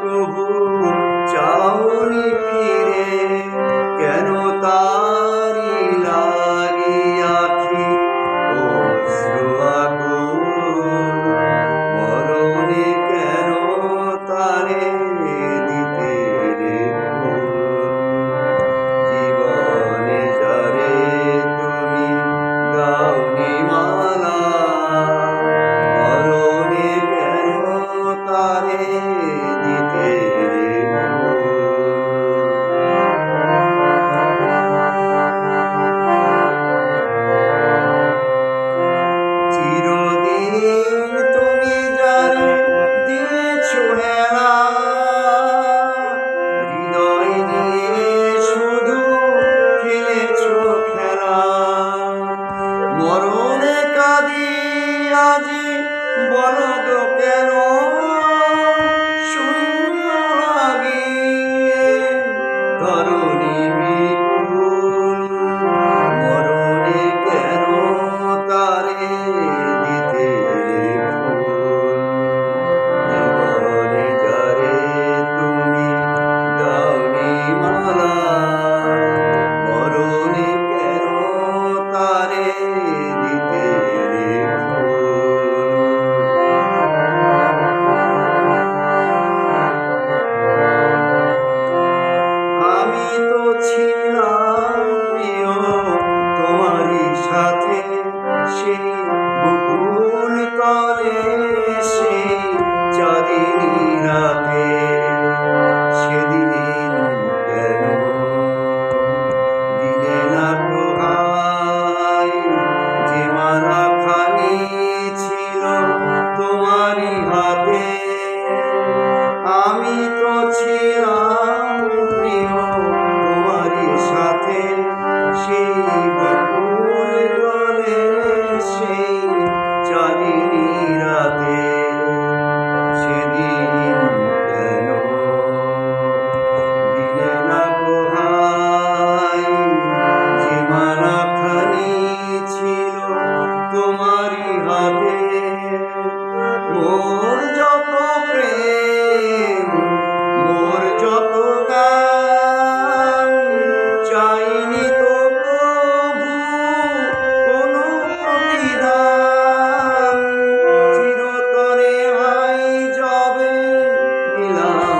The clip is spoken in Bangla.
কবু চাওনি ফিরে, কেন তারি লাগিয়া আখি অশ্রু আকুল, মরণে কেন তারে দিতে রে ভুল। জীবনে যারে তুমি দাওনি মালা, মরণে কেন তারে দিতে রে ভুল। চিরদিন তুমি যারে দিয়েছো হেলা, হৃদয় নিয়ে শুধু খেলেছো খেলা। মরণে কাঁদি আজি বলো তো কেন, শূন্য লাগিয়ে ধরণী বিপুল, মরণে কেন তারে দিতে রে ভুল। জীবনে যারে তুমি দাওনি মালা, মরণে কেন তারে দিতে রে ভুল। আমি তো ছিলাম প্রিয় তোমারই সাথে, সেই বকুল তলে সেই চাঁদিনী রাতে। সেদিন কেন দিলে না প্রহাই, যে মালা খানি ছিল তোমারই হাতে। আমি তো ছিলাম প্রিয় তোমারই সাথে, সেই বকুল তলে সেই চাঁদিনী রাতে। সেদিন কেন দিলে না প্রহাই, যে মালা খানি ছিল তোমারই হাতে। মোর যত প্রেম, মোর যত গান, চাইনি তো প্রভু কোনো প্রতিদান। চিরতরে হাই যবে নিলাম